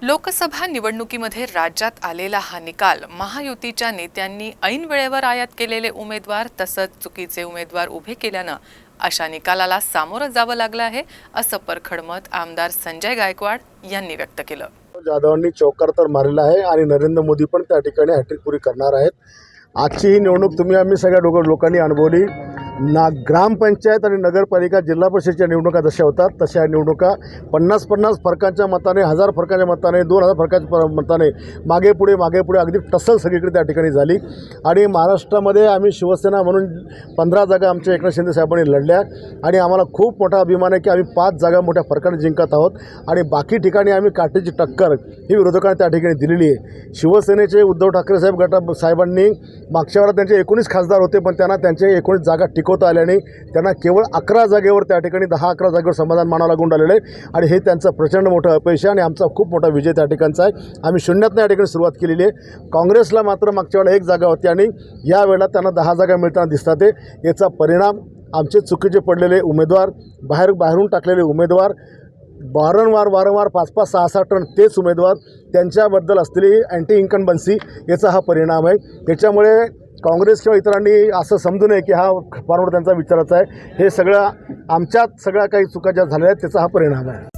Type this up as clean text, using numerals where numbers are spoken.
लोकसभा निवडणुकीमध्ये राज्यात आलेला हा निकाल महायुतीच्या नेत्यांनी ऐन वेळेवर आयात केलेले उमेदवार तसंच चुकीचे उमेदवार उभे केल्यानं अशा निकालाला सामोरं जावं लागलं आहे असं परखड मत आमदार संजय गायकवाड यांनी व्यक्त केलं। जाधवांनी चौकार तर मारलेला आहे आणि नरेंद्र मोदी पण त्या ठिकाणी हॅट्रिक पुरी करणार आहेत। आजची ही निवडणूक आम्ही सगळ्या लोकांनी अनुभवली। ग्रामपंचायत आणि नगरपालिका जिल्हा परिषदेच्या निवडणुका जशा होतात तशा निवडणुका 50-50 फरकांच्या मताने, 1000 फरकांच्या मताने, 2000 फरकांच्या मताने मागे पुढे अगदी टसल सगळीकडे त्या ठिकाणी झाली। आणि महाराष्ट्रामध्ये आम्ही शिवसेना म्हणून 15 जागा आमच्या एकनाथ शिंदे साहेबांनी लढल्या आणि आम्हाला खूप मोठा अभिमान आहे की आम्ही 5 जागा मोठ्या फरकाने जिंकत आहोत आणि बाकी ठिकाणी आम्ही काटेची टक्कर ही विरोधकांनी त्या ठिकाणी दिलेली आहे। शिवसेनेचे उद्धव ठाकरे साहेबांनी मागच्या वेळेला त्यांचे 19 खासदार होते, पण त्यांना त्यांचे 19 जागा टिकवता आल्या नाही। त्यांना केवळ 11 जागेवर त्या ठिकाणी 10-11 जागेवर समाधान मानावं लागून राहिलेलं आहे आणि हे त्यांचं प्रचंड मोठं अपयश आहे आणि आमचा खूप मोठा विजय त्या ठिकाणचा आहे। आम्ही शून्यातनं या ठिकाणी सुरुवात केलेली आहे। काँग्रेसला मात्र मागच्या वेळेला 1 जागा होती आणि यावेळेला त्यांना 10 जागा मिळताना दिसतात। याचा परिणाम आमचे चुकीचे पडलेले उमेदवार, बाहेरून टाकलेले उमेदवार, वारंवार 5-5, 6-6 टन तेच उमेदवार, त्यांच्याबद्दल असलेली अँटी इन्कम्बन्सी याचा हा परिणाम आहे। त्याच्यामुळे काँग्रेस किंवा इतरांनी असं समजू नये की हा फार मोठा त्यांचा विचाराचा आहे। हे सगळं आमच्यात सगळ्या काही चुका ज्या झाल्या आहेत त्याचा हा परिणाम आहे।